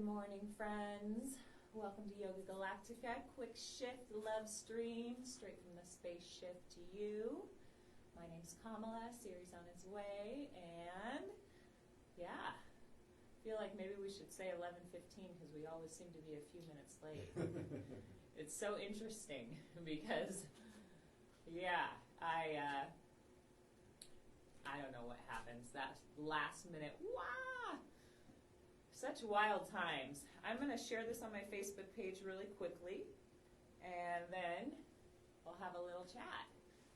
morning, friends. Welcome to Yoga Galactica. Quick shift love stream straight from the spaceship to you. My name's Kamala. Siri's on his way, and yeah, I feel like maybe we should say 11:15 because we always seem to be a few minutes late. It's so interesting because I don't know what happens that last minute. Wow. Such wild times. I'm going to share this on my Facebook page really quickly, and then we'll have a little chat.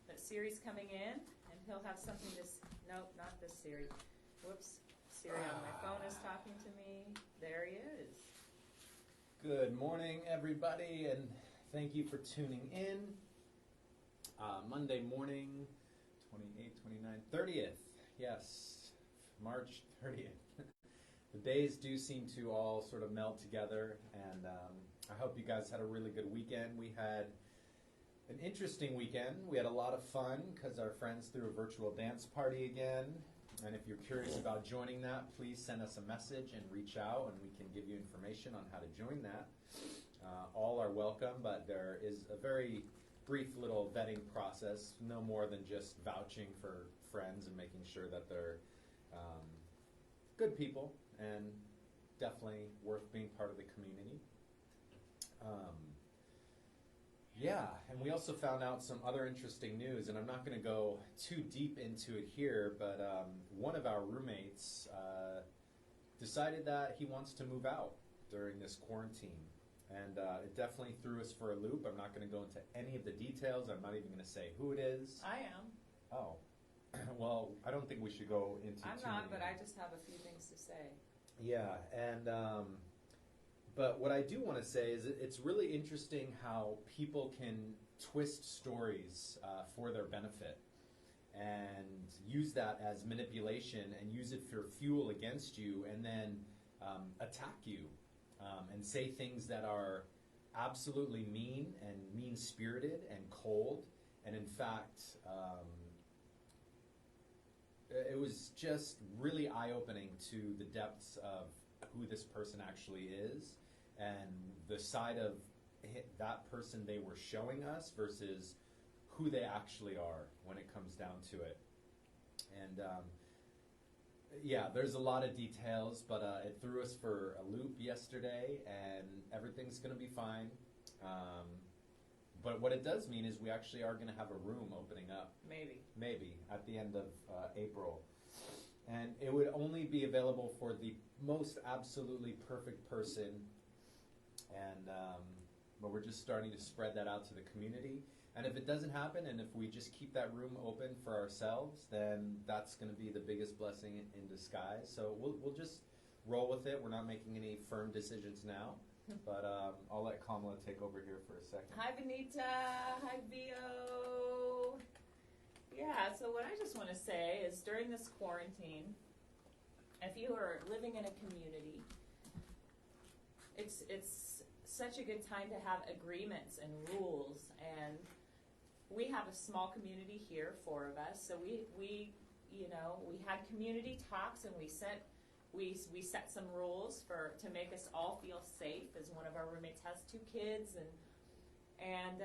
But Siri's coming in, and he'll have something to... Nope, not this Siri. Whoops. Siri on my phone is talking to me. There he is. Good morning, everybody, and thank you for tuning in. Monday morning, 28th, 29th, 30th. Yes, March 30th. The days do seem to all sort of meld together, and I hope you guys had a really good weekend. We had an interesting weekend. We had a lot of fun because our friends threw a virtual dance party again. And if you're curious about joining that, please send us a message and reach out, and we can give you information on how to join that. All are welcome, but there is a very brief little vetting process, no more than just vouching for friends and making sure that they're good people and definitely worth being part of the community. And we also found out some other interesting news, and I'm not going to go too deep into it here, but one of our roommates decided that he wants to move out during this quarantine. And it definitely threw us for a loop. I'm not going to go into any of the details. I'm not even going to say who it is. I am. Oh. Well, I don't think we should go into I'm too not, many. but I just have a few things to say. Yeah, and but what I do want to say is it's really interesting how people can twist stories for their benefit and use that as manipulation and use it for fuel against you, and then attack you and say things that are absolutely mean and mean-spirited and cold. And in fact, it was just really eye-opening to the depths of who this person actually is and the side of that person they were showing us versus who they actually are when it comes down to it. And there's a lot of details, but it threw us for a loop yesterday, and everything's going to be fine. But what it does mean is we actually are going to have a room opening up. Maybe, at the end of April. And it would only be available for the most absolutely perfect person. And but we're just starting to spread that out to the community. And if it doesn't happen, and if we just keep that room open for ourselves, then that's going to be the biggest blessing in disguise. So we'll just roll with it. We're not making any firm decisions now. But I'll let Kamala take over here for a second. Hi, Benita. Hi, Vio. Yeah, so what I just want to say is during this quarantine, if you are living in a community, it's such a good time to have agreements and rules. And we have a small community here, 4 of us. So we had community talks, and we set some rules to make us all feel safe, as one of our roommates has 2 kids, and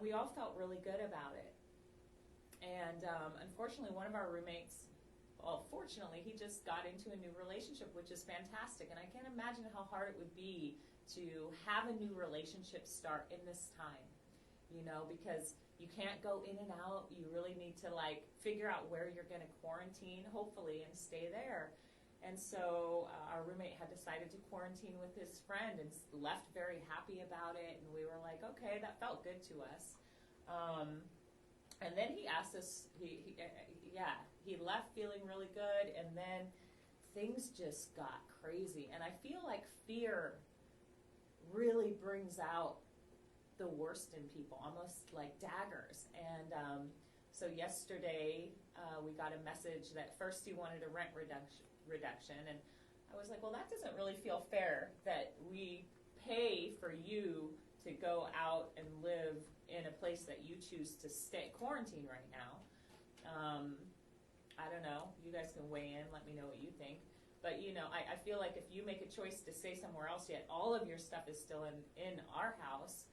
we all felt really good about it. And unfortunately, one of our roommates, fortunately, he just got into a new relationship, which is fantastic. And I can't imagine how hard it would be to have a new relationship start in this time, because you can't go in and out. You really need to figure out where you're going to quarantine, hopefully, and stay there. And so our roommate had decided to quarantine with his friend and left very happy about it. And we were like, okay, that felt good to us. And then he asked us, he left feeling really good. And then things just got crazy. And I feel like fear really brings out the worst in people, almost like daggers. And so yesterday we got a message that first he wanted a rent reduction, and I was like, well, that doesn't really feel fair that we pay for you to go out and live in a place that you choose to stay quarantine right now. I don't know, you guys can weigh in, let me know what you think. But, you know, I feel like if you make a choice to stay somewhere else, yet all of your stuff is still in our house,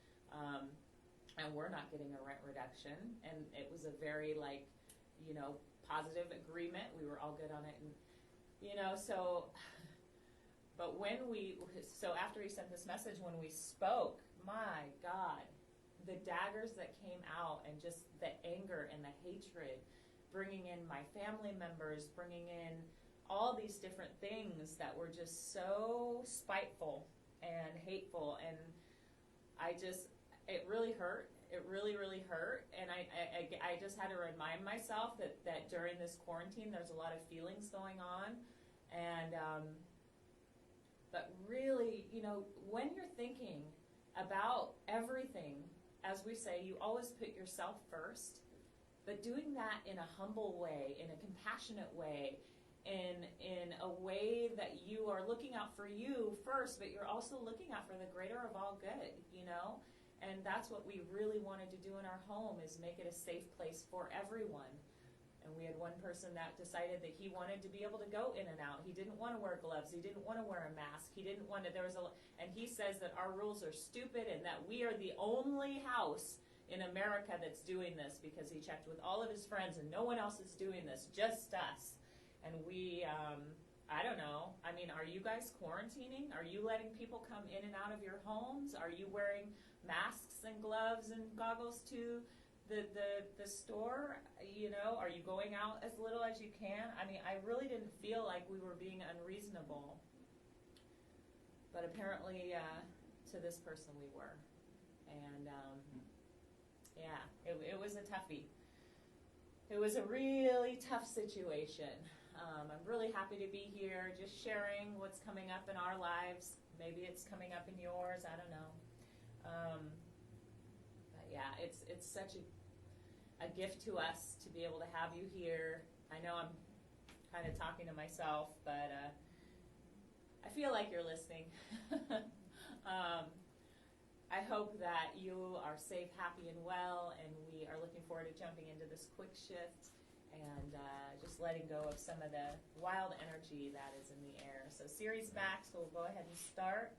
and we're not getting a rent reduction, and it was a very, like, you know, positive agreement. We were all good on it, and, you know, so, but so after he sent this message, when we spoke, my God, the daggers that came out, and just the anger and the hatred, bringing in my family members, bringing in all these different things that were just so spiteful and hateful, and it really hurt. It really, really hurt, and I just had to remind myself that during this quarantine, there's a lot of feelings going on, and but really, you know, when you're thinking about everything, as we say, you always put yourself first, but doing that in a humble way, in a compassionate way, in a way that you are looking out for you first, but you're also looking out for the greater of all good, you know? And that's what we really wanted to do in our home, is make it a safe place for everyone. And we had one person that decided that he wanted to be able to go in and out. He didn't want to wear gloves. He didn't want to wear a mask. He didn't want to, and he says that our rules are stupid and that we are the only house in America that's doing this, because he checked with all of his friends and no one else is doing this, just us. And we, I don't know, I mean, are you guys quarantining? Are you letting people come in and out of your homes? Are you wearing masks and gloves and goggles to the store? You know, are you going out as little as you can? I mean, I really didn't feel like we were being unreasonable. But apparently, to this person we were. And, yeah, it was a toughie. It was a really tough situation. I'm really happy to be here, just sharing what's coming up in our lives. Maybe it's coming up in yours, I don't know. But yeah, it's such a gift to us to be able to have you here. I know I'm kind of talking to myself, but I feel like you're listening. I hope that you are safe, happy, and well, and we are looking forward to jumping into this quick shift and just letting go of some of the wild energy that is in the air. So Siri's back, so we'll go ahead and start.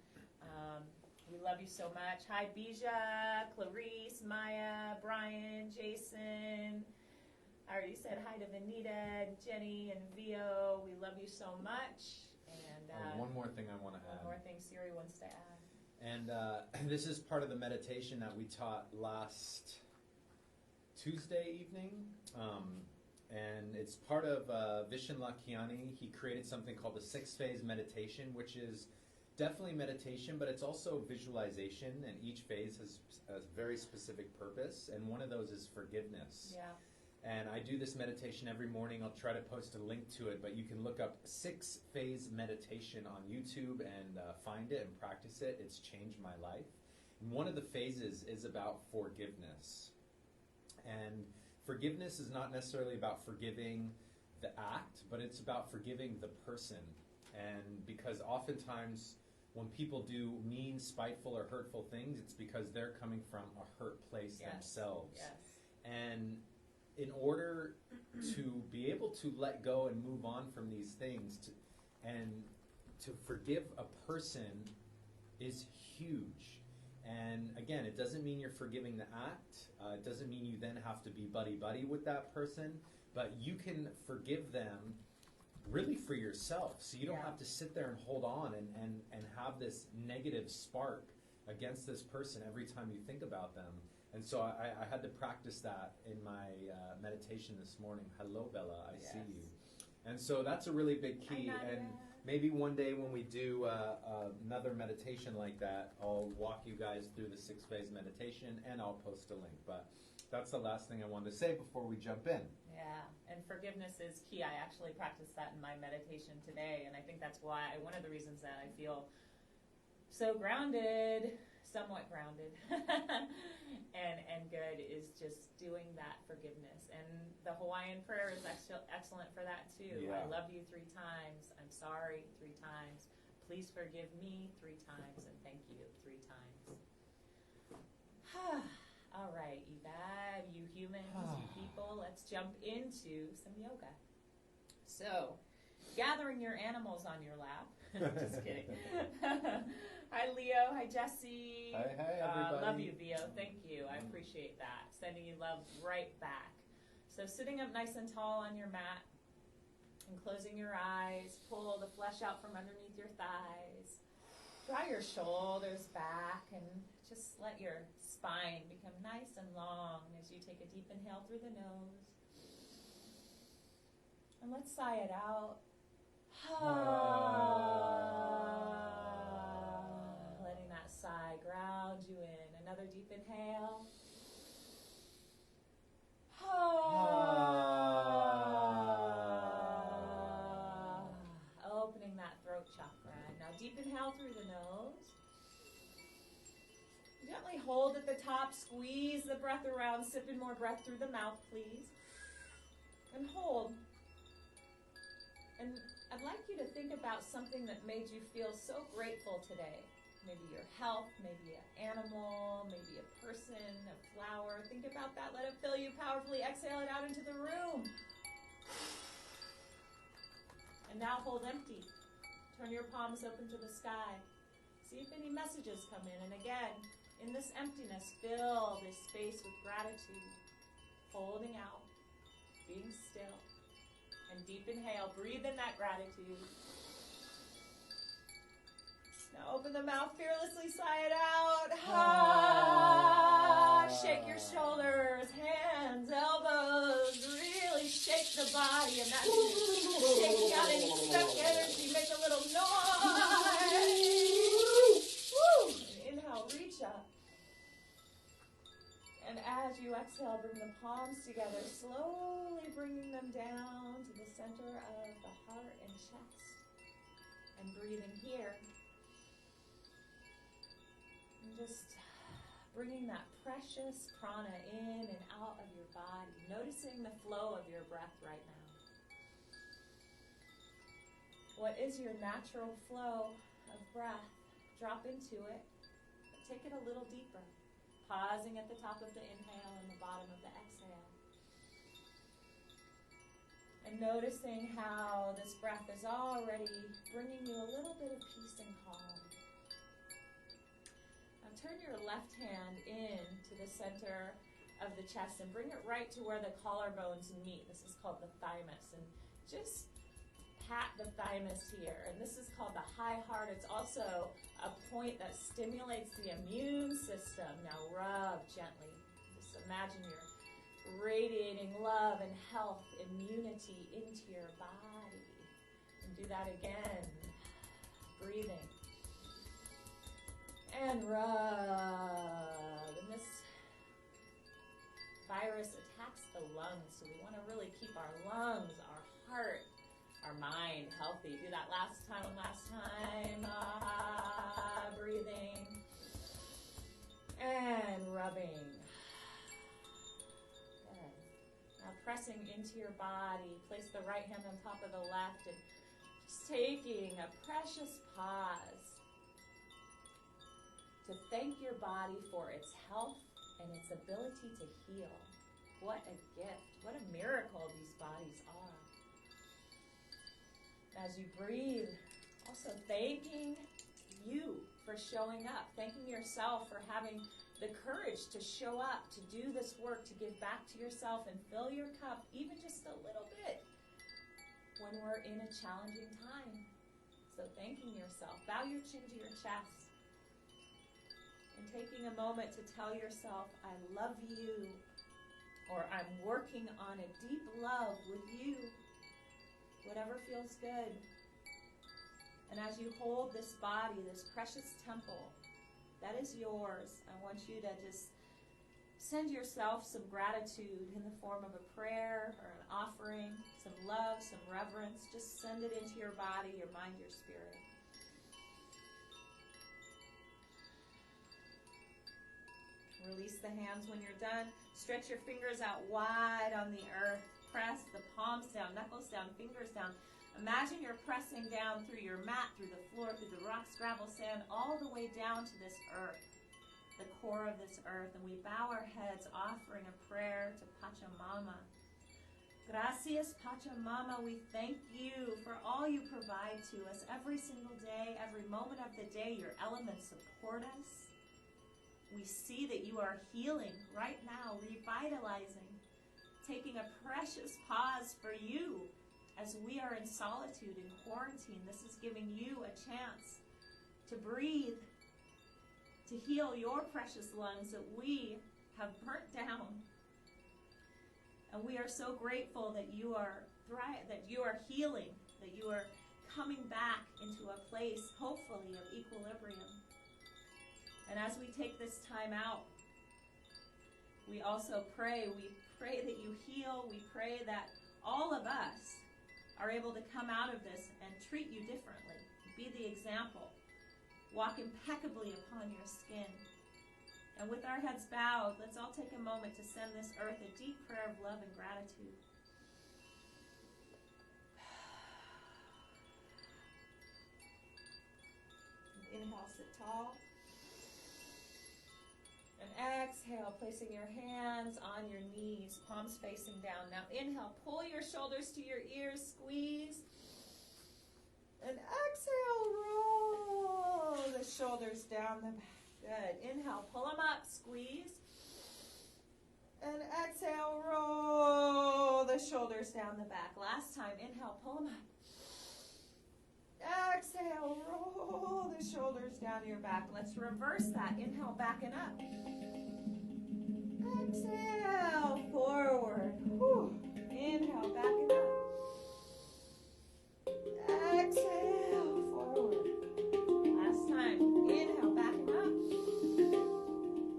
We love you so much. Hi, Bija, Clarice, Maya, Brian, Jason. I already said hi to Vanita, and Jenny, and Vio. We love you so much. And one more thing I want to add. One more thing Siri wants to add. And this is part of the meditation that we taught last Tuesday evening. And it's part of Vishen Lakhiani. He created something called the 6-phase meditation, which is definitely meditation, but it's also visualization, and each phase has a very specific purpose, and one of those is forgiveness. Yeah. And I do this meditation every morning. I'll try to post a link to it, but you can look up 6-phase meditation on YouTube and find it and practice it. It's changed my life. And one of the phases is about forgiveness. And forgiveness is not necessarily about forgiving the act, but it's about forgiving the person. And because oftentimes when people do mean, spiteful, or hurtful things, it's because they're coming from a hurt place themselves. Yes. And in order to be able to let go and move on from these things, and to forgive a person is huge. And again, it doesn't mean you're forgiving the act. It doesn't mean you then have to be buddy-buddy with that person. But you can forgive them really for yourself. So you don't have to sit there and hold on and have this negative spark against this person every time you think about them. And so I had to practice that in my meditation this morning. Hello, Bella, I see you. And so that's a really big key. And maybe one day when we do another meditation like that, I'll walk you guys through the 6-phase meditation, and I'll post a link. But that's the last thing I wanted to say before we jump in. Yeah, and forgiveness is key. I actually practiced that in my meditation today, and I think that's why, one of the reasons that I feel so grounded, somewhat grounded, and good, is just doing that forgiveness. And the Hawaiian prayer is excellent for that too. Yeah. I love you 3 times, I'm sorry 3 times, please forgive me 3 times, and thank you 3 times. All right, you humans, you people, let's jump into some yoga. So, gathering your animals on your lap. Just kidding. Hi, Leo. Hi, Jesse. Hi, everybody. Love you, Leo. Thank you. I appreciate that. Sending you love right back. So sitting up nice and tall on your mat and closing your eyes. Pull the flesh out from underneath your thighs. Draw your shoulders back and just let your spine become nice and long as you take a deep inhale through the nose. And let's sigh it out. Letting that sigh ground you in. Another deep inhale. Opening that throat chakra. Now deep inhale through the nose. Gently hold at the top. Squeeze the breath around. Sip in more breath through the mouth, please. And hold. And I'd like you to think about something that made you feel so grateful today. Maybe your health, maybe an animal, maybe a person, a flower. Think about that. Let it fill you powerfully. Exhale it out into the room. And now hold empty. Turn your palms open to the sky. See if any messages come in. And again, in this emptiness, fill this space with gratitude. Holding out. Being still. And deep inhale. Breathe in that gratitude. Now open the mouth fearlessly. Sigh it out. Shake your shoulders, hands, elbows. Really shake the body. Imagine shaking out any stuck energy. Make a little noise. Woo. And inhale. Reach up. And as you exhale, bring the palms together, slowly bringing them down to the center of the heart and chest. And breathing here. And just bringing that precious prana in and out of your body. Noticing the flow of your breath right now. What is your natural flow of breath? Drop into it. But take it a little deeper. Pausing at the top of the inhale and the bottom of the exhale. And noticing how this breath is already bringing you a little bit of peace and calm. Now turn your left hand in to the center of the chest and bring it right to where the collarbones meet. This is called the thymus. And just pat the thymus here. And this is called the high heart. It's also a point that stimulates the immune system. Now rub gently. Just imagine you're radiating love and health, immunity into your body. And do that again. Breathing. And rub. And this virus attacks the lungs, so we want to really keep our lungs, our heart, our mind healthy. Do that last time. Breathing. And rubbing. Good. Now pressing into your body. Place the right hand on top of the left and just taking a precious pause to thank your body for its health and its ability to heal. What a gift. What a miracle these bodies are. As you breathe, also thanking you for showing up, thanking yourself for having the courage to show up, to do this work, to give back to yourself and fill your cup even just a little bit when we're in a challenging time. So thanking yourself. Bow your chin to your chest and taking a moment to tell yourself, I love you, or I'm working on a deep love with you. Whatever feels good. And as you hold this body, this precious temple, that is yours. I want you to just send yourself some gratitude in the form of a prayer or an offering, some love, some reverence. Just send it into your body, your mind, your spirit. Release the hands when you're done. Stretch your fingers out wide on the earth. Press the palms down, knuckles down, fingers down. Imagine you're pressing down through your mat, through the floor, through the rocks, gravel, sand, all the way down to this earth, the core of this earth. And we bow our heads, offering a prayer to Pachamama, Gracias, Pachamama. We thank you for all you provide to us every single day, every moment of the day. Your elements support us. We see that you are healing right now, revitalizing, taking a precious pause for you as we are in solitude and quarantine. This is giving you a chance to breathe, to heal your precious lungs that we have burnt down. And we are so grateful that you are healing, that you are coming back into a place, hopefully, of equilibrium. And as we take this time out, we also pray. We pray that you heal. We pray that all of us are able to come out of this and treat you differently. Be the example. Walk impeccably upon your skin. And with our heads bowed, let's all take a moment to send this earth a deep prayer of love and gratitude. Inhale, sit tall. And exhale, placing your hands on your knees, palms facing down. Now inhale, pull your shoulders to your ears, squeeze. And exhale, roll the shoulders down the back. Good. Inhale, pull them up, squeeze. And exhale, roll the shoulders down the back. Last time, inhale, pull them up. Exhale, roll the shoulders down your back. Let's reverse that. Inhale, back and up. Exhale, forward. Whew. Inhale, back and up. Exhale, forward. Last time. Inhale, back and up.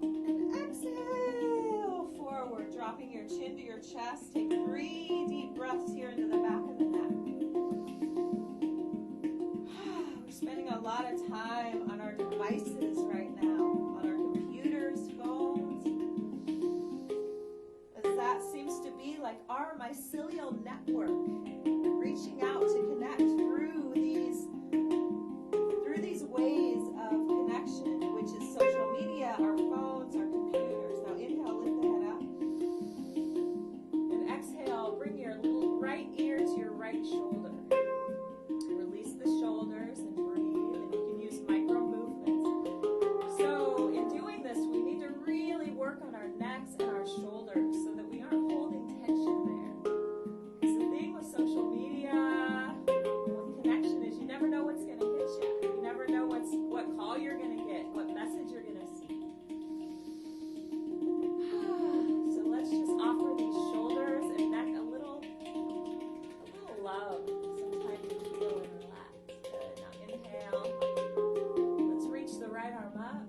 And exhale, forward. Dropping your chin to your chest. Take 3 deep breaths here into the back of the neck. We're spending a lot of time on our devices right now, on our computers, phones. As that seems to be like our mycelial network, reaching out to connect through these ways of connection, which is social media, our phones, our computers. Now inhale, lift the head up. And exhale, bring your right ear to your right shoulder. Release the shoulders and breathe, and you can use micro movements. So in doing this, we need to really work on our necks and our shoulders so that we aren't holding tension there. Because the thing with social media, with connection, is you never know what's going to hit you. You never know what call you're going to get, what message you're going to see. So let's just offer these shoulders and neck a little love. Sometimes you feel and relax. Good. Now inhale. Let's reach the right arm up.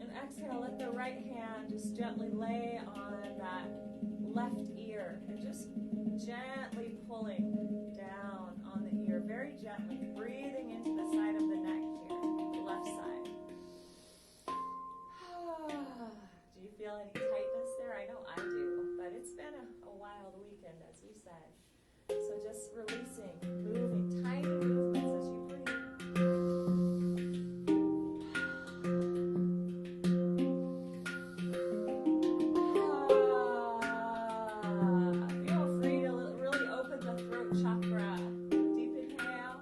And exhale, let the right hand just gently lay on that left ear. And just gently pulling down on the ear. Very gently. Breathing into the side of the neck here. The left side. Do you feel any tightness there? I know I do. But it's been a wild weekend, as we said. So just releasing, moving, tiny movements as you breathe. Feel free to really open the throat chakra. Deep inhale.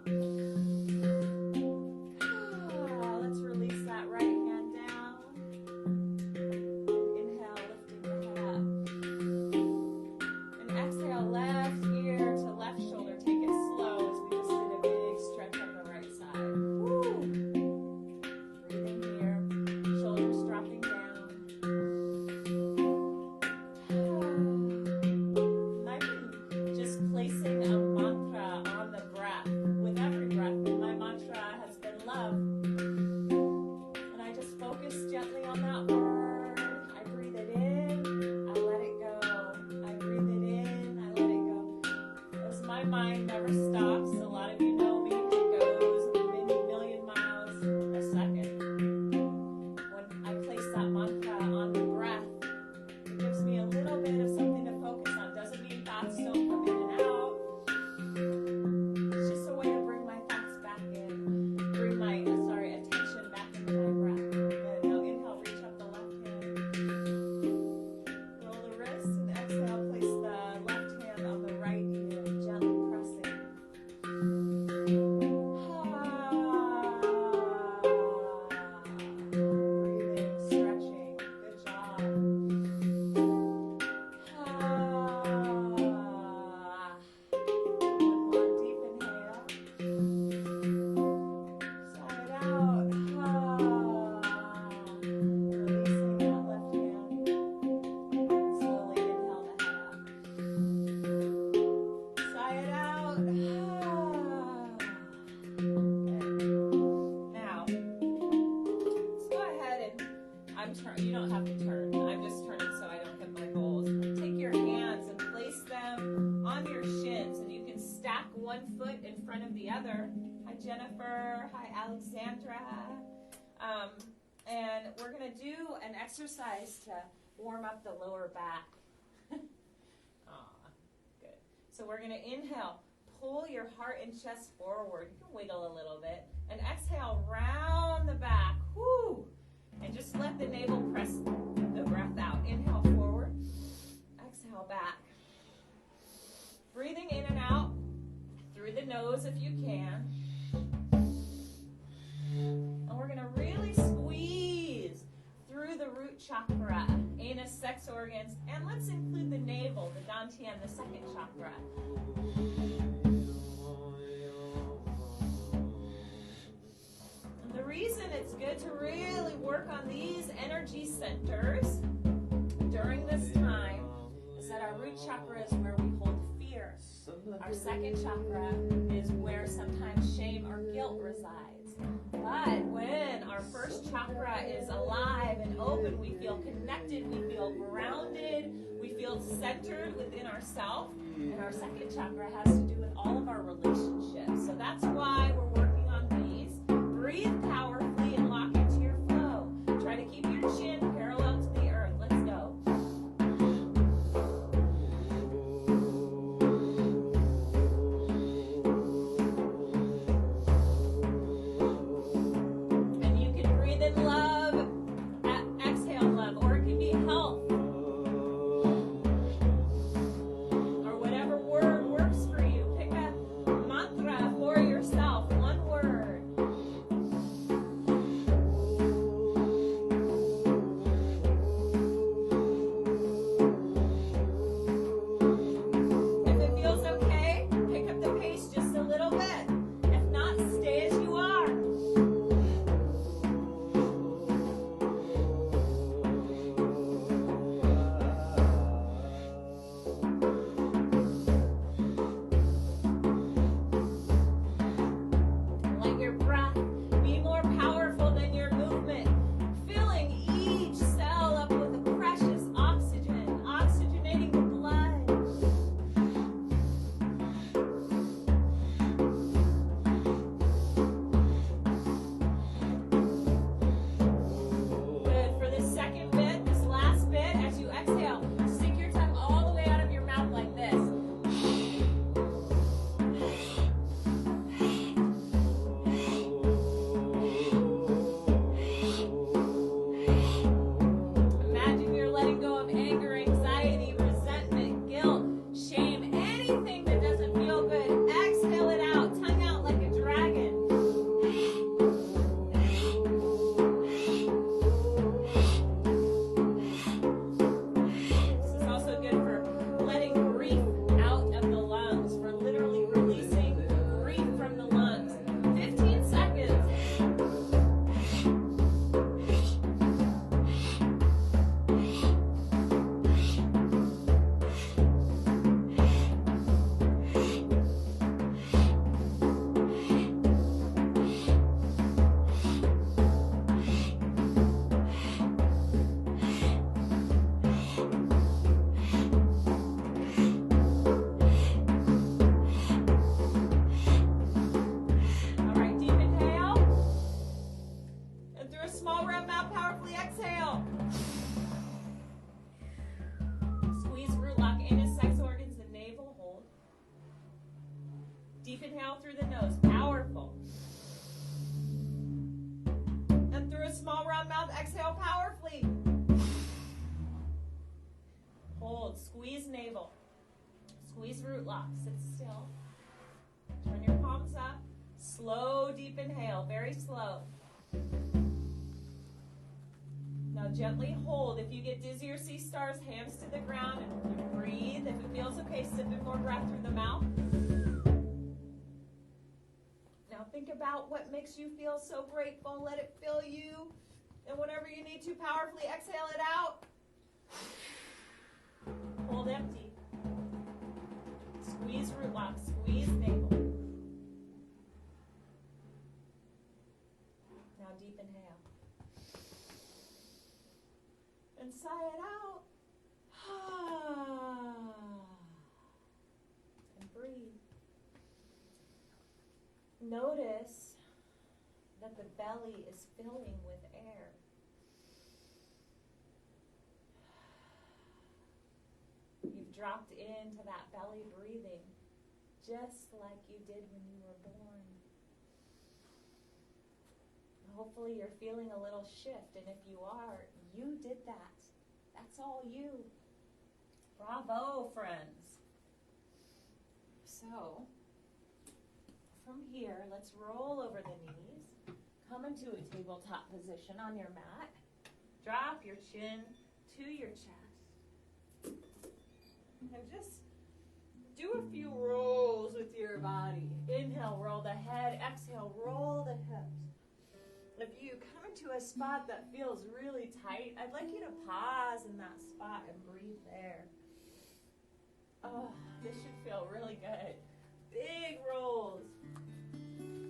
Jennifer. Hi, Alexandra. And we're going to do an exercise to warm up the lower back. Good. So we're going to inhale. Pull your heart and chest forward. You can wiggle a little bit. And exhale, round the back. Whoo! And just let the navel press the breath out. Inhale forward. Exhale back. Breathing in and out through the nose if you can. And we're going to really squeeze through the root chakra, anus, sex organs, and let's include the navel, the dantian, the second chakra. And the reason it's good to really work on these energy centers during this time is that our root chakra is where we hold fear. Our second chakra is where sometimes shame or guilt resides. But when our first chakra is alive and open, we feel connected, we feel grounded, we feel centered within ourselves. And our second chakra has to do with all of our relationships. So that's why we're working on these. Breathe powerfully and lock into your flow. Try to keep your chin parallel to the earth. Let's go. And you can breathe in love, exhale love, or it can be health. Or whatever word works for you. Pick a mantra for yourself, one word. If it feels okay, pick up the pace just a little bit. If not, stay as you are. Let your breath be more powerful than your movement, filling each cell up with the precious oxygen, oxygenating the blood. Good. For this second bit, this last bit, as you exhale, stick your tongue all the way out of your mouth like this. Imagine you're letting go of anger, anxiety, resentment, guilt, shame, anything that doesn't feel good. Exhale it out, tongue out like a dragon. This is also good for letting grief out of the lungs, for literally releasing grief from the lungs. 15 seconds. All right, deep inhale. And through a small round mouth, powerfully exhale. Squeeze root lock, anus, sex organs, and navel. Hold. Deep inhale through the nose. Powerful. And through a small round mouth, exhale powerfully. Hold. Squeeze navel. Squeeze root lock. Sit still. Turn your palms up. Slow, deep inhale. Very slow. Now gently hold. If you get dizzy or see stars, hands to the ground and breathe. If it feels okay, sip in more breath through the mouth. Now think about what makes you feel so grateful. Let it fill you. And whenever you need to, powerfully exhale it out. Hold empty. Squeeze root lock. Squeeze navel. Now deep inhale. And sigh it out. And breathe. Notice that the belly is filling with air. You've dropped into that belly breathing just like you did when you were born. Hopefully you're feeling a little shift, and if you are, you did that. That's all you. Bravo, friends. So, from here, let's roll over the knees. Come into a tabletop position on your mat. Drop your chin to your chest. And just do a few rolls with your body. Inhale, roll the head. Exhale, roll the hips. If you come into a spot that feels really tight, I'd like you to pause in that spot and breathe there. Oh, this should feel really good. Big rolls,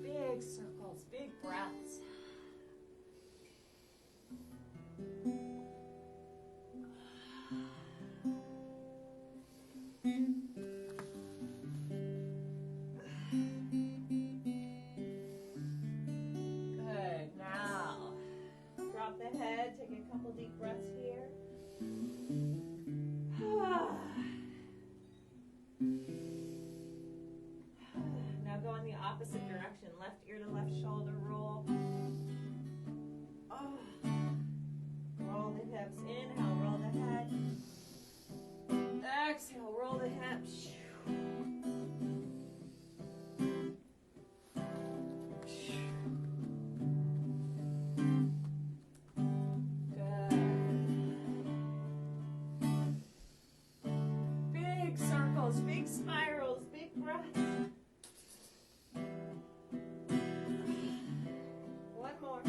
big circles, big breaths. Good. Now, drop the head. Take a couple deep breaths here. Now go in the opposite direction. Left ear to left shoulder roll. Roll the hips. Inhale, roll the head. Exhale, roll the hips. Big spirals, big breaths. One more.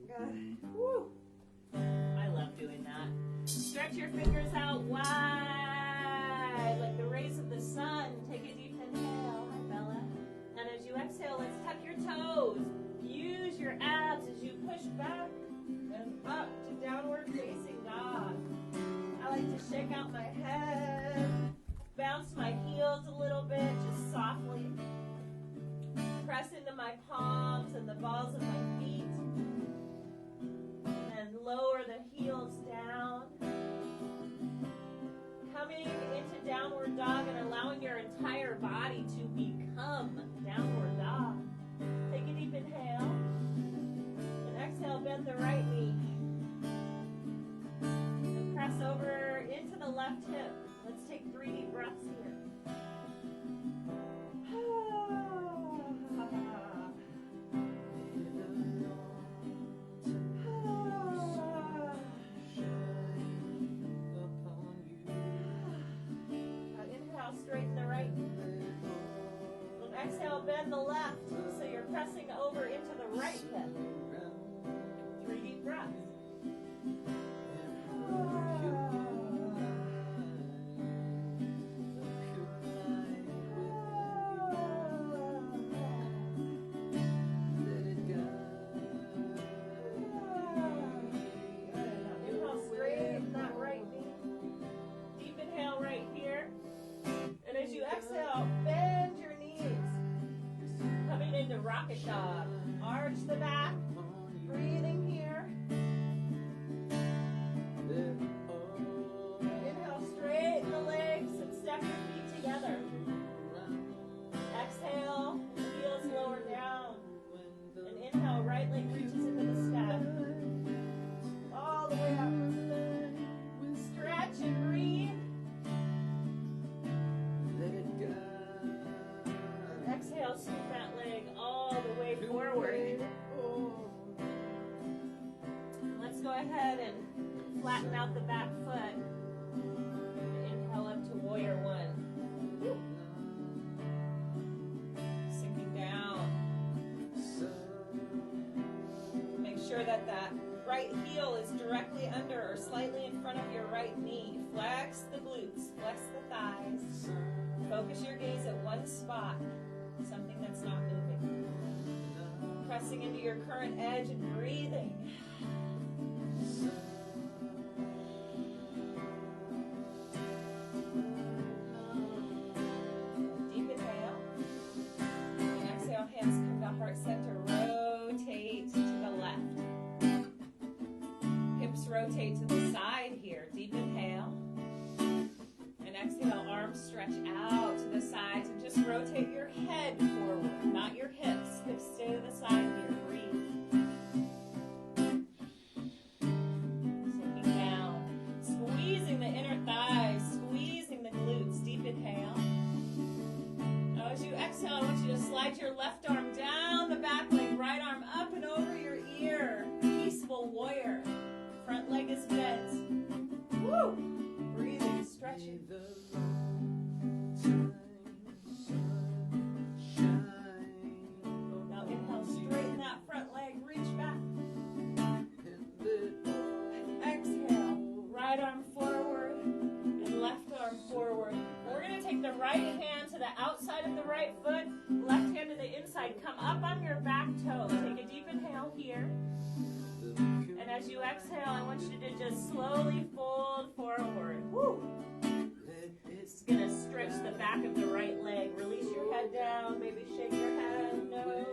Good. Woo. I love doing that. Stretch your fingers out wide like the rays of the sun. Take a deep inhale. Hi, Bella. And as you exhale, let's tuck your toes. Use your abs as you push back and up to downward facing dog. I like to shake out my head, bounce my heels a little bit, just softly. Press into my palms and the balls of my feet. And lower the heels down. Coming into downward dog and allowing your entire body to become downward dog. Take a deep inhale. And exhale, bend the right knee. Press over into the left hip. Let's take 3 deep breaths here. Inhale, straighten the right knee. And exhale, bend the left. So you're pressing over into the right hip. 3 deep breaths. Exhale, bend your knees. Coming into rocket dog. Arch the back. Breathing here. Inhale, straighten the legs and step your feet together. Exhale, heels lower down. And inhale, right leg reaches into the sky. All the way up. Stretch and breathe. Exhale, scoot that leg all the way forward. Let's go ahead and flatten out the back foot. Inhale up to warrior one. Sinking down. Make sure that that right heel is directly under or slightly in front of your right knee. Flex the glutes, flex the thighs. Focus your gaze at one spot. Something that's not moving. Pressing into your current edge and breathing. Deep inhale. Slide your left arm down the back leg, right arm up and over your ear. Peaceful warrior. Front leg is bent. Woo! Breathing, stretching. Now inhale, straighten that front leg, reach back. Exhale, right arm forward and left arm forward. We're going to take the right hand to the outside of the right foot, left hand to the inside. Come up on your back toe. Take a deep inhale here. And as you exhale, I want you to just slowly fold forward. Woo! It's going to stretch the back of the right leg. Release your head down. Maybe shake your head. No.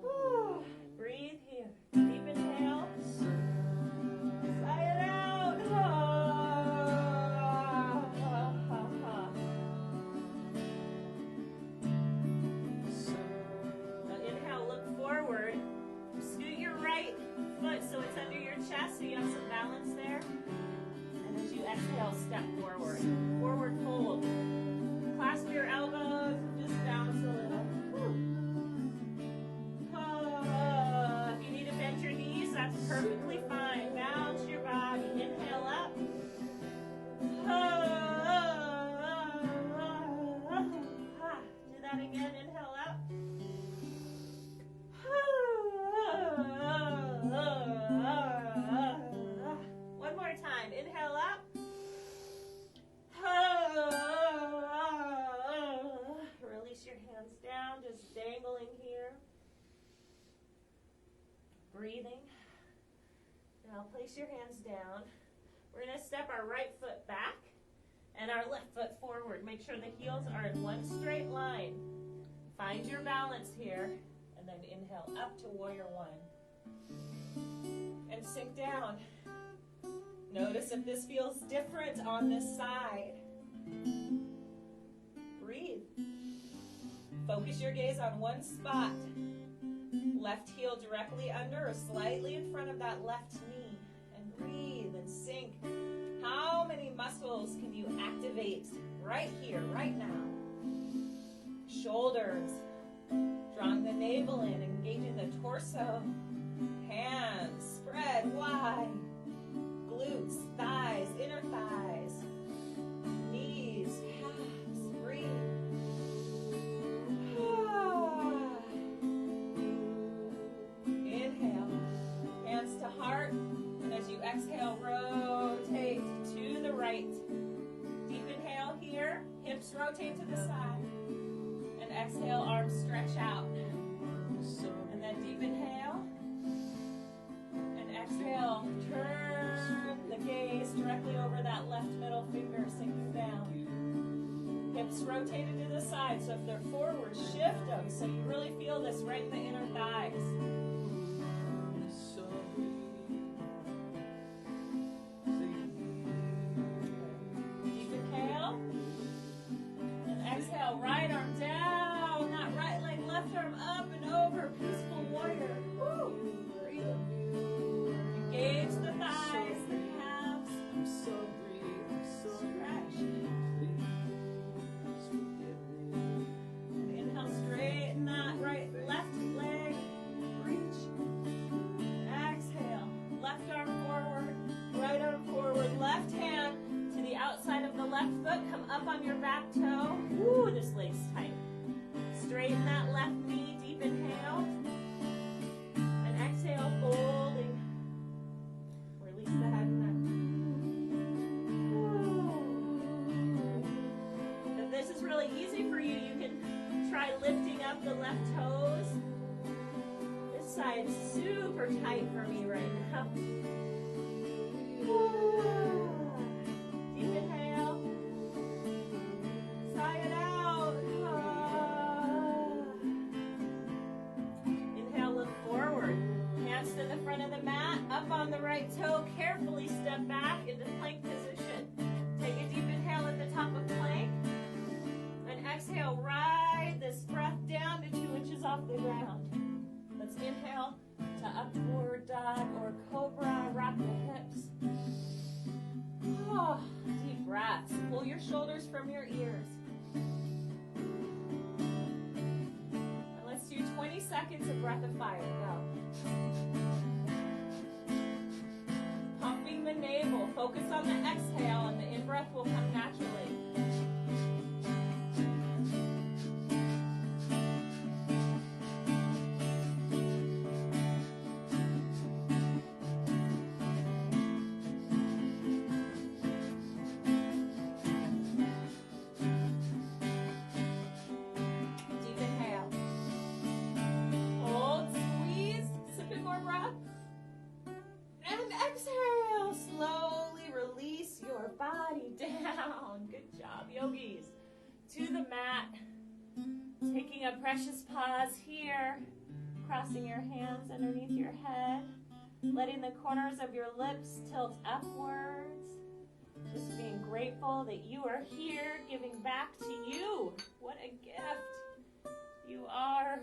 Woo. Breathe here. Deep inhale. Sigh it out. Now inhale, look forward. Scoot your right foot so it's under your chest so you have some balance there. And as you exhale, step forward. Forward fold. Clasp your elbows and just bounce a little. If you need to bend your knees, that's perfectly fine. Bounce your body. Inhale up. Do that again. Inhale up. One more time. Inhale up. Release your hands down, just dangling here. Breathing. Now place your hands down. We're going to step our right foot back and our left foot forward. Make sure the heels are in one straight line. Find your balance here. And then inhale up to warrior one. And sink down. Notice if this feels different on this side. Breathe. Focus your gaze on one spot. Left heel directly under or slightly in front of that left knee. And breathe and sink. How many muscles can you activate right here, right now? Shoulders. Drawing the navel in, engaging the torso. Hands spread wide. Glutes, thighs, inner thighs. Knees, calves. Breathe. Inhale. Hands to heart. And as you exhale, rotate to the right. Deep inhale here. Hips rotate to the side. And exhale, arms stretch out. And then deep inhale. And exhale, turn the gaze directly over that left middle finger, sinking down. Hips rotated to the side, so if they're forward, shift them so you really feel this right in the inner thighs. Deep inhale. And exhale, right arm down, that right leg, left arm up and over, peaceful warrior. Woo! Breathe. Engage the thighs, the calves. Stretch. Inhale, straighten that left leg. Reach. Exhale. Left arm forward, right arm forward. Left hand to the outside of the left foot. Come up on your back toe. Woo, this leg's tight. Straighten that left knee. Deep inhale. And exhale, folding. Release the head and neck. If this is really easy for you, you can try lifting up the left toes. This side's super tight for me right now. Deep inhale. Sigh it out. Inhale, look forward. Hands to the front of the mat, up on the right toe. Carefully step back into plank position. Take a deep inhale at the top of plank. And exhale, ride this breath down to 2 inches off the ground. Let's inhale to upward dog or cobra. Rock the hips. Oh, deep breaths. Pull your shoulders from your ears. seconds of breath of fire. Go. Pumping the navel. Focus on the exhale, and the in-breath will come naturally. Exhale. Slowly release your body down. Good job, yogis. To the mat. Taking a precious pause here. Crossing your hands underneath your head. Letting the corners of your lips tilt upwards. Just being grateful that you are here, giving back to you. What a gift you are.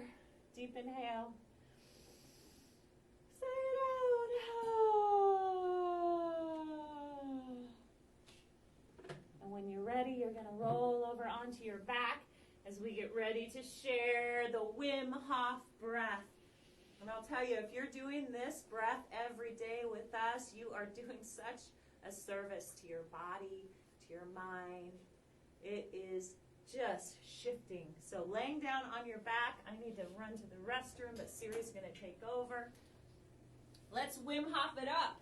Deep inhale. Say it out. And when you're ready, you're going to roll over onto your back as we get ready to share the Wim Hof breath. And I'll tell you, if you're doing this breath every day with us, you are doing such a service to your body, to your mind. It is just shifting. So laying down on your back, I need to run to the restroom, but Siri's going to take over. Let's Wim Hof it up.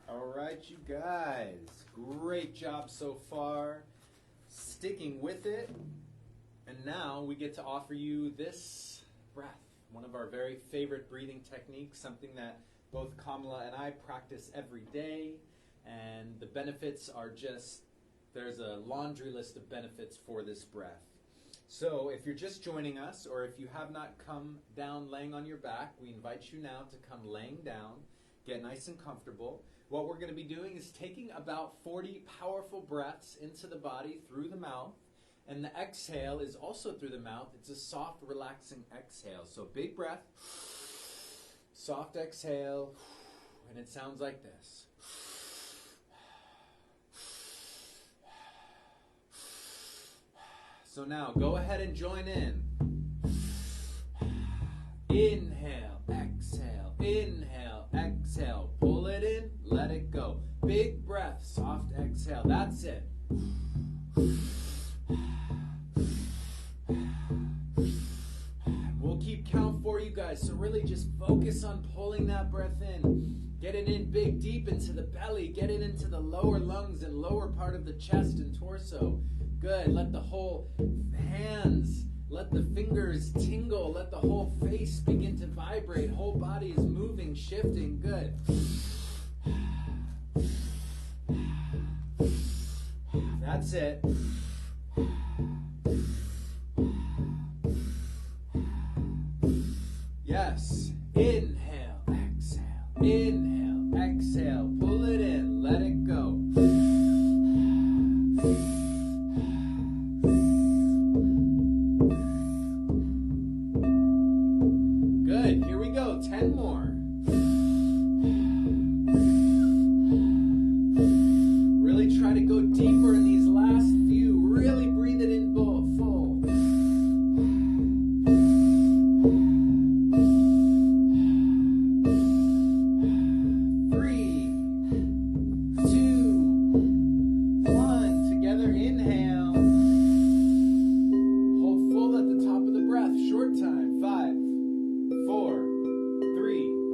All right, you guys. Great job so far. Sticking with it. And now we get to offer you this breath. One of our very favorite breathing techniques, something that both Kamala and I practice every day. And the benefits are just, there's a laundry list of benefits for this breath. So if you're just joining us, or if you have not come down laying on your back, we invite you now to come laying down, get nice and comfortable. What we're going to be doing is taking about 40 powerful breaths into the body through the mouth, and the exhale is also through the mouth. It's a soft, relaxing exhale. So big breath, soft exhale, and it sounds like this. So now, go ahead and join in. Inhale, exhale, inhale, exhale. Pull it in, let it go. Big breath, soft exhale. That's it. We'll keep count for you guys, so really just focus on pulling that breath in. Get it in big, deep into the belly. Get it into the lower lungs and lower part of the chest and torso. Good. Let the whole hands, let the fingers tingle. Let the whole face begin to vibrate. Whole body is moving, shifting. Good. That's it. Yes. Inhale, exhale. Inhale, exhale. Pull it in. Let it go. Good. Here we go. 10 more. Really try to go deeper in these last few. Really breathe it in full. 3, 2, 1. Together, inhale. Hold full at the top of the breath. Short time. 5, 4, 3,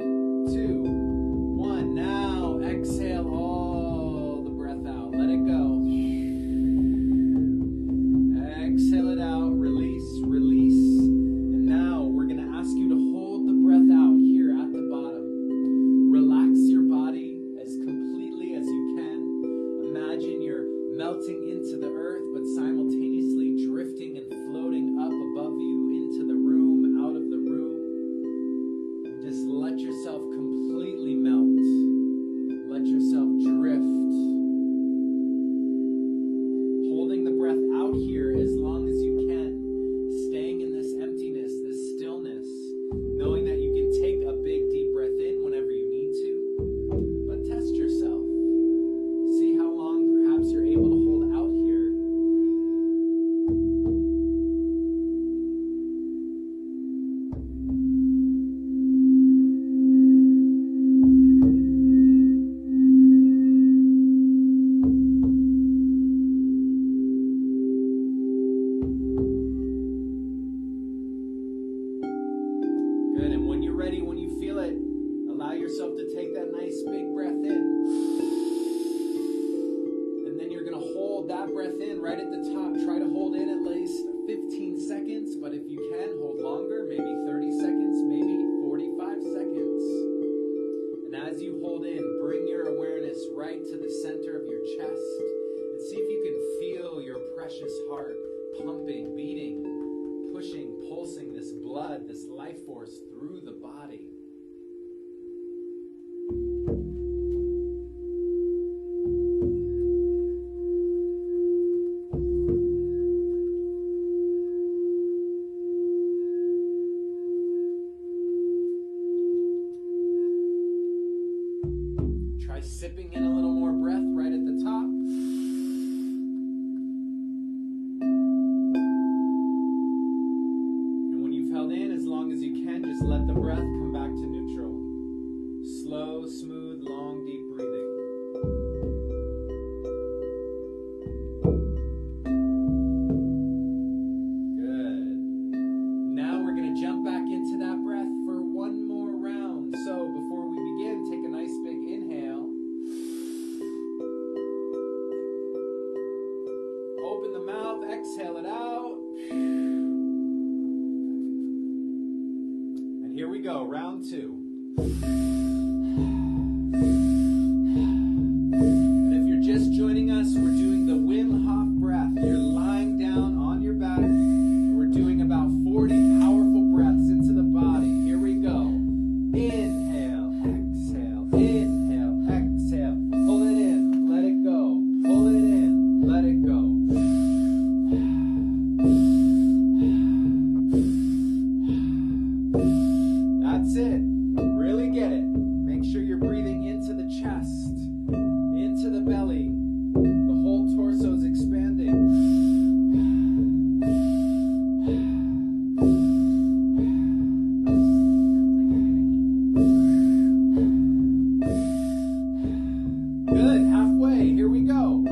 ready, when you feel it, allow yourself to take that nice big breath in. And then you're going to hold that breath in right at the top. Try to hold in at least 15 seconds, but if you can, hold longer, maybe 30 seconds, maybe 45 seconds. And as you hold in, bring your awareness right to the center of your chest and see if you can feel your precious heart pumping, beating, pushing, pulsing this blood, this life force through the body. Try sipping in a little more breath right at the top. And when you've held in as long as you can, just let the breath come back to neutral. Slow, smooth, long, deep breathing. Good. Now we're going to jump back into that breath for one more round. So before we begin, take a nice big inhale. Open the mouth, exhale it out. And here we go, round two. And if you're just joining us, we're doing the Wim Hof breath. You're lying down on your back, and we're doing about 40 powerful breaths into the body. Here we go. Inhale, exhale, inhale, exhale. Pull it in, let it go. Pull it in, let it go. That's it. Really get it. Make sure you're breathing into the chest, into the belly. The whole torso is expanding. Good. Halfway. Here we go.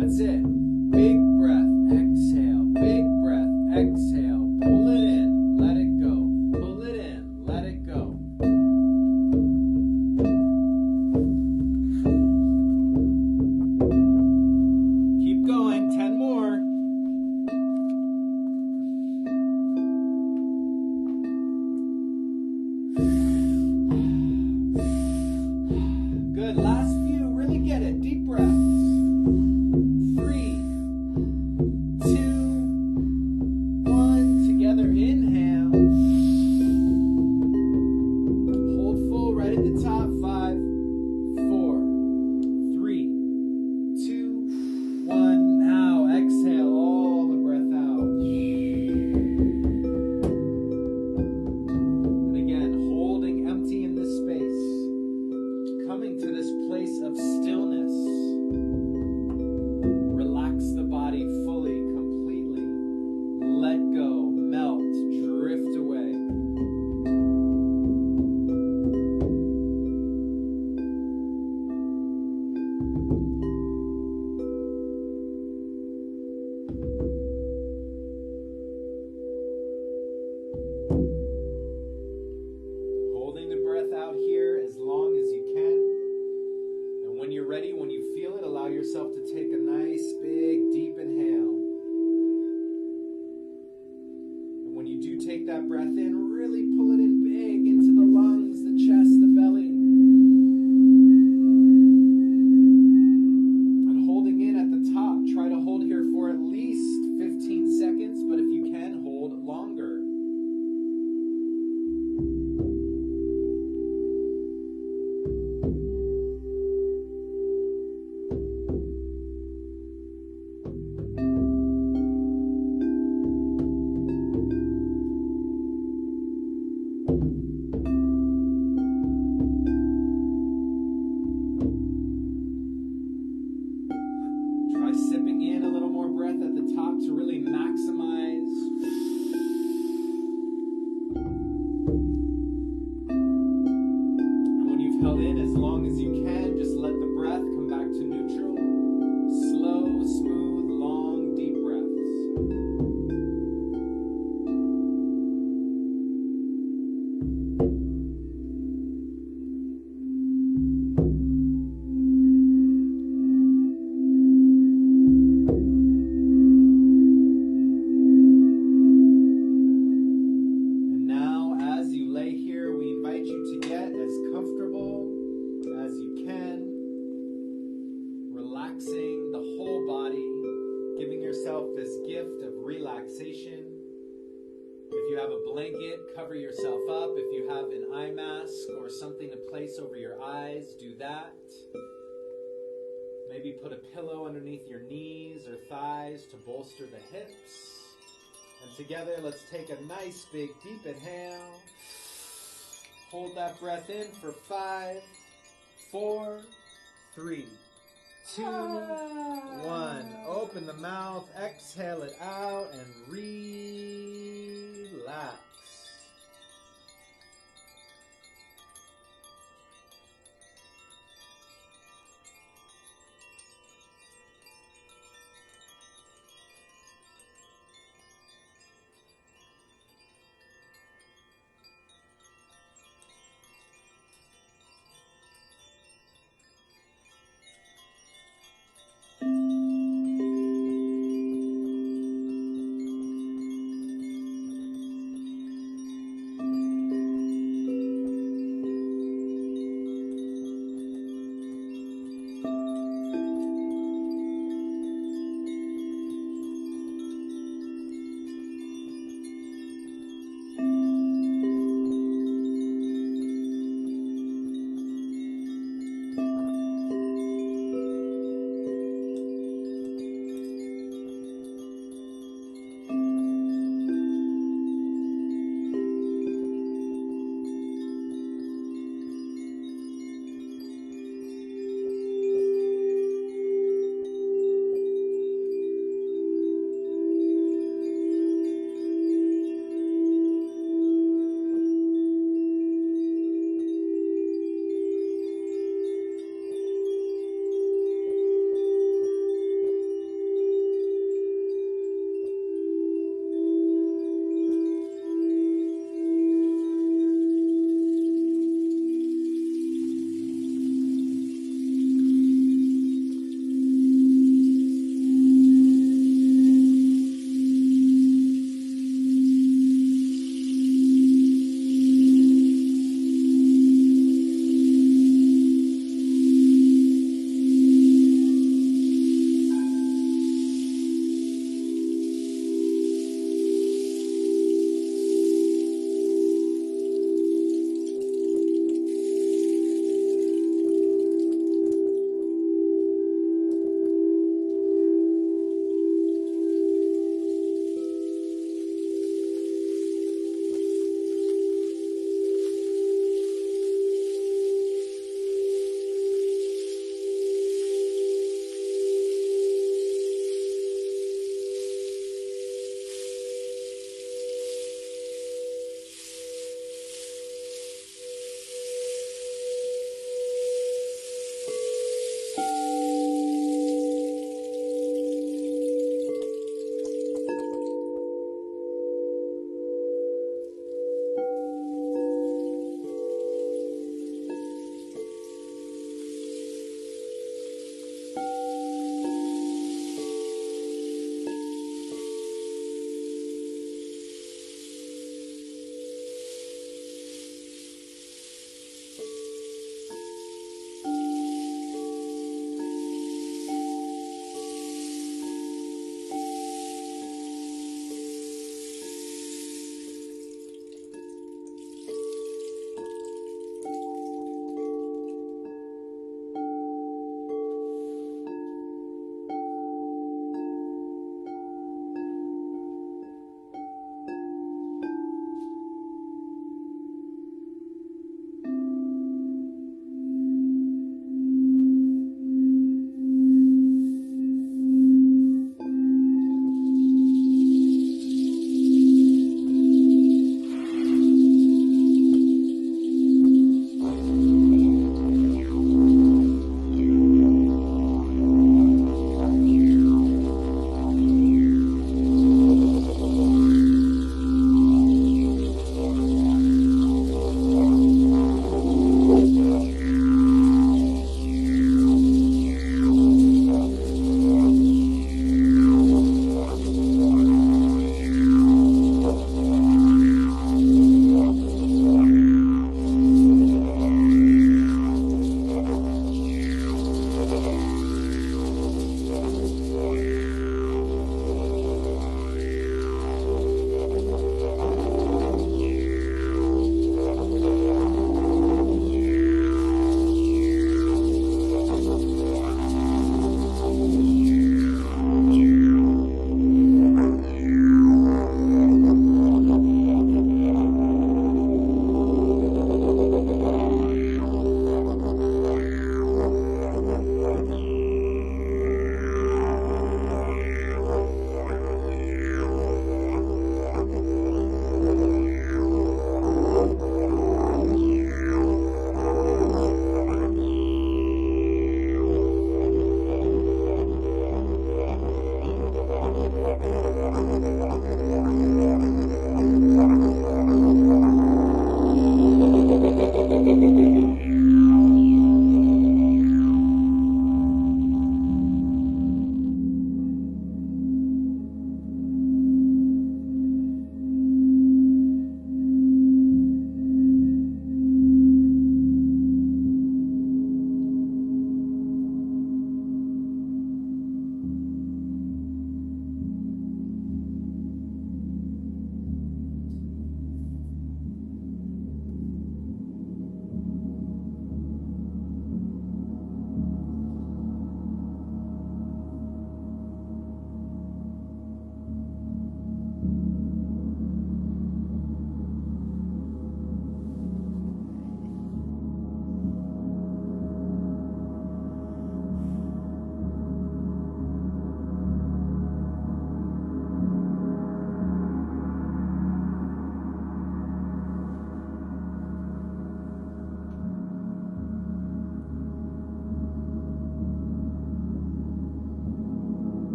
That's it. Big breath, exhale. Big breath, exhale. Pull it in, let it go. Pull it in, let it go. Keep going, 10 more. Good, last few, really get it. Deep breaths. 3, 2, 1. Together, inhale. Hold full right at the top. 5, 4, 3, 2, 1. Now exhale all the breath out. And again, holding empty in this space. Coming to this place of stillness. Relax the body fully, completely. Let go, melt, drift away. Holding the breath out here as long as you can. And when you're ready, when you feel it, allow yourself to take a nice, big, deep inhale. And when you do take that breath in, really pull it in big into the lungs, the chest, the belly. And holding in at the top, try to hold here for at least 15 seconds, but if you can, hold longer. Try sipping in a little more breath at the top to really maximize. And when you've held in as long as you can, just let the breath come back to neutral. Slow, smooth. If you have a blanket, cover yourself up. If you have an eye mask or something to place over your eyes, do that. Maybe put a pillow underneath your knees or thighs to bolster the hips. And together, let's take a nice big deep inhale. Hold that breath in for 5, 4, 3, 2, 1. Open the mouth, exhale it out, and relax.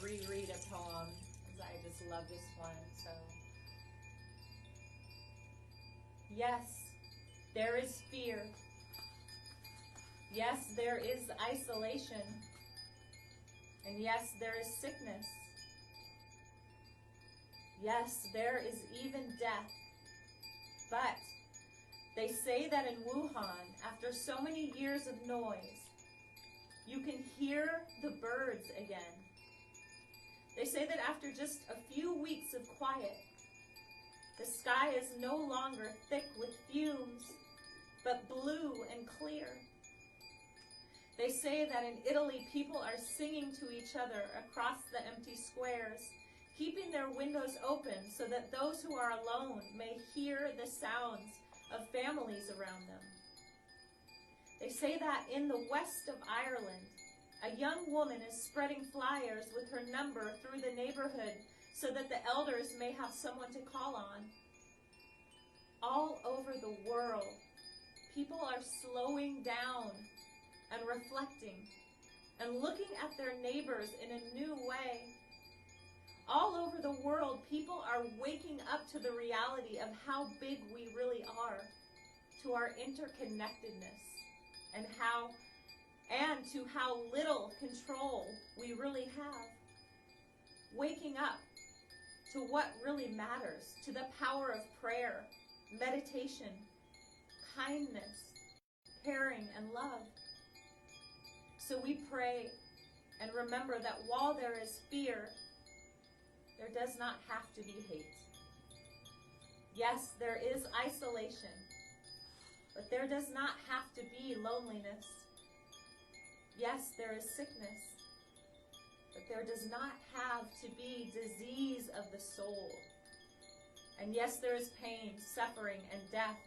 reread a poem, because I just love this one. So, yes, there is fear. Yes, there is isolation. And yes, there is sickness. Yes, there is even death. But they say that in Wuhan, after so many years of noise, you can hear the birds again. They say that after just a few weeks of quiet, the sky is no longer thick with fumes, but blue and clear. They say that in Italy, people are singing to each other across the empty squares, keeping their windows open so that those who are alone may hear the sounds of families around them. They say that in the west of Ireland, a young woman is spreading flyers with her number through the neighborhood so that the elders may have someone to call on. All over the world, people are slowing down and reflecting and looking at their neighbors in a new way. All over the world, people are waking up to the reality of how big we really are, to our interconnectedness, and to how little control we really have. Waking up to what really matters, to the power of prayer, meditation, kindness, caring, and love. So we pray and remember that while there is fear, there does not have to be hate. Yes, there is isolation, but there does not have to be loneliness. Yes, there is sickness, but there does not have to be disease of the soul. And yes, there is pain, suffering, and death,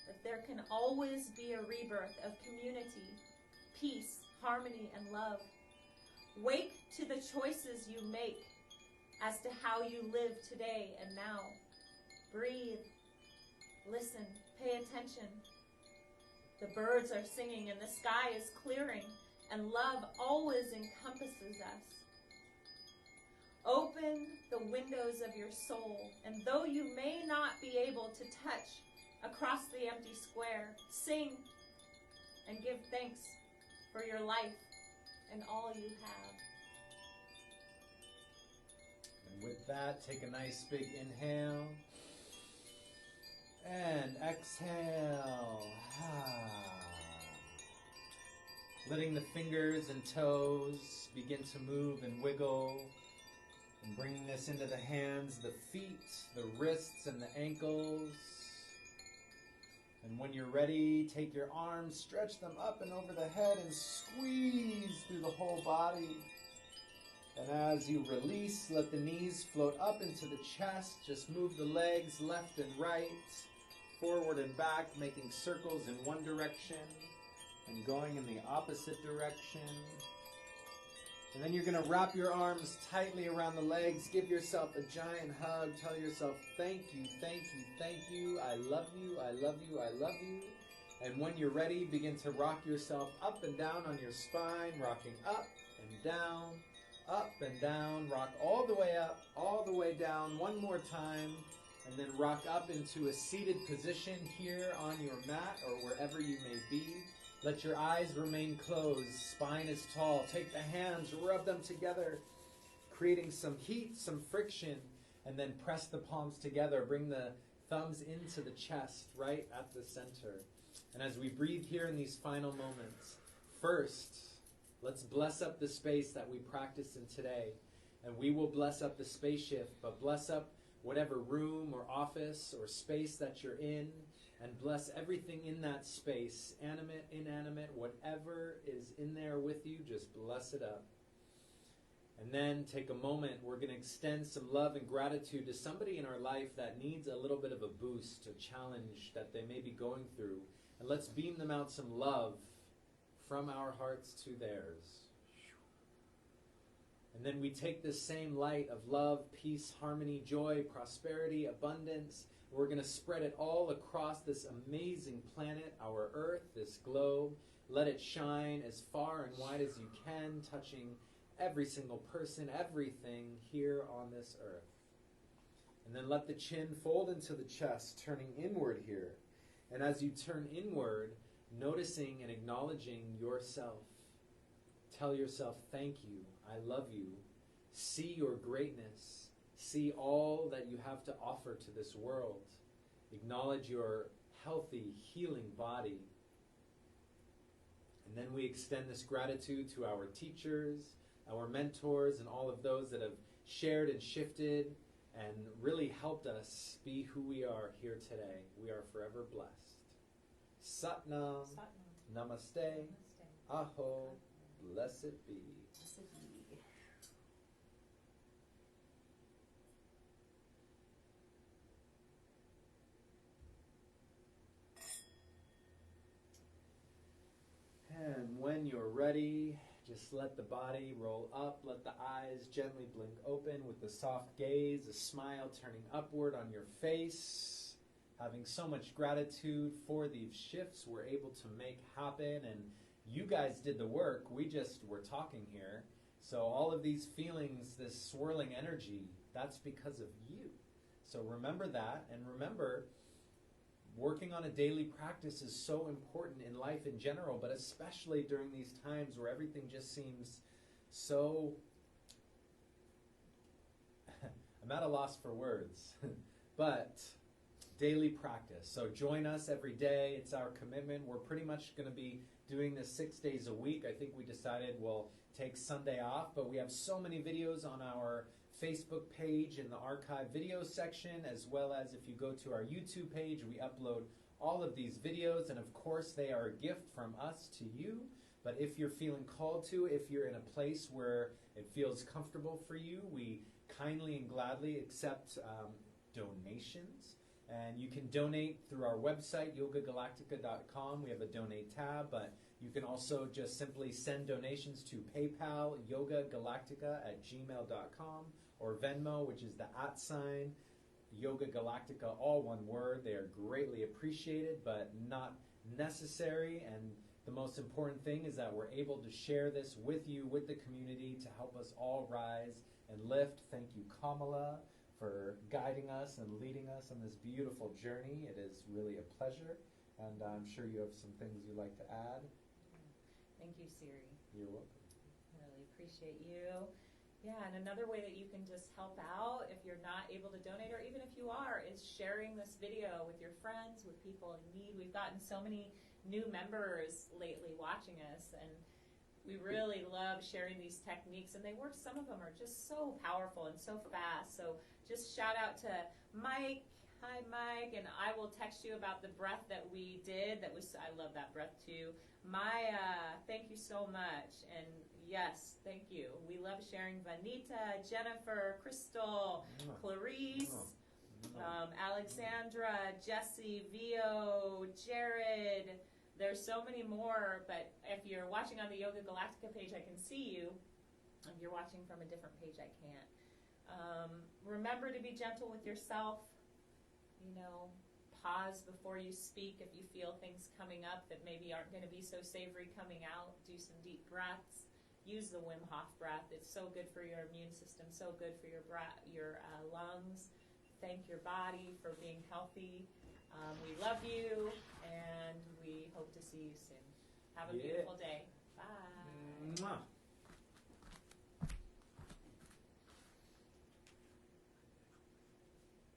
but there can always be a rebirth of community, peace, harmony, and love. Wake to the choices you make as to how you live today and now. Breathe, listen, pay attention. The birds are singing and the sky is clearing, and love always encompasses us. Open the windows of your soul, and though you may not be able to touch across the empty square, sing and give thanks for your life and all you have. And with that, take a nice big inhale. And exhale. Letting the fingers and toes begin to move and wiggle. And bringing this into the hands, the feet, the wrists, and the ankles. And when you're ready, take your arms, stretch them up and over the head, and squeeze through the whole body. And as you release, let the knees float up into the chest. Just move the legs left and right, forward and back, making circles in one direction and going in the opposite direction. And then you're going to wrap your arms tightly around the legs. Give yourself a giant hug. Tell yourself, thank you, thank you, thank you. I love you, I love you, I love you. And when you're ready, begin to rock yourself up and down on your spine, rocking up and down, rock all the way up, all the way down, one more time, and then rock up into a seated position here on your mat or wherever you may be. Let your eyes remain closed, spine is tall. Take the hands, rub them together, creating some heat, some friction, and then press the palms together. Bring the thumbs into the chest, right at the center. And as we breathe here in these final moments, first, let's bless up the space that we practice in today. And we will bless up the space shift, but bless up whatever room or office or space that you're in, and bless everything in that space, animate, inanimate, whatever is in there with you, just bless it up. And then take a moment, we're going to extend some love and gratitude to somebody in our life that needs a little bit of a boost, a challenge that they may be going through. And let's beam them out some love from our hearts to theirs. And then we take this same light of love, peace, harmony, joy, prosperity, abundance. We're going to spread it all across this amazing planet, our Earth, this globe. Let it shine as far and wide as you can, touching every single person, everything here on this earth. And then let the chin fold into the chest, turning inward here. And as you turn inward, noticing and acknowledging yourself. Tell yourself, thank you, I love you. See your greatness. See all that you have to offer to this world. Acknowledge your healthy, healing body. And then we extend this gratitude to our teachers, our mentors, and all of those that have shared and shifted and really helped us be who we are here today. We are forever blessed. Satnam, Namaste, Namaste. Aho, blessed be. Blessed be. And when you're ready, just let the body roll up, let the eyes gently blink open with the soft gaze, a smile turning upward on your face, having so much gratitude for these shifts we're able to make happen. And you guys did the work, we just were talking here. So all of these feelings, this swirling energy, that's because of you. So remember that, and remember, working on a daily practice is so important in life in general, but especially during these times where everything just seems so... I'm at a loss for words. But daily practice. So join us every day. It's our commitment. We're pretty much going to be doing this 6 days a week. I think we decided we'll take Sunday off, but we have so many videos on our Facebook page in the archive video section, as well as if you go to our YouTube page, we upload all of these videos, and of course they are a gift from us to you. But if you're feeling called to, if you're in a place where it feels comfortable for you, we kindly and gladly accept donations. And you can donate through our website, yogagalactica.com. We have a donate tab, but you can also just simply send donations to PayPal, yogagalactica@gmail.com, or Venmo, which is the @ Yoga Galactica, all one word. They are greatly appreciated, but not necessary. And the most important thing is that we're able to share this with you, with the community, to help us all rise and lift. Thank you, Kamala, for guiding us and leading us on this beautiful journey. It is really a pleasure, and I'm sure you have some things you'd like to add. Thank you, Siri. You're welcome. I really appreciate you. Yeah, and another way that you can just help out if you're not able to donate, or even if you are, is sharing this video with your friends, with people in need. We've gotten so many new members lately watching us, and we really love sharing these techniques, and they work. Some of them are just so powerful and so fast. So just shout out to Mike. Hi, Mike, and I will text you about the breath that we did. I love that breath too. Maya, thank you so much, and yes, thank you. We love sharing. Vanita, Jennifer, Crystal, Clarice, Alexandra, Jesse, Vio, Jared. There's so many more, but if you're watching on the Yoga Galactica page, I can see you. If you're watching from a different page, I can't. Remember to be gentle with yourself. You know, pause before you speak if you feel things coming up that maybe aren't going to be so savory coming out. Do some deep breaths. Use the Wim Hof breath. It's so good for your immune system, so good for your lungs. Thank your body for being healthy. We love you, and we hope to see you soon. Have a beautiful day. Bye. Mwah.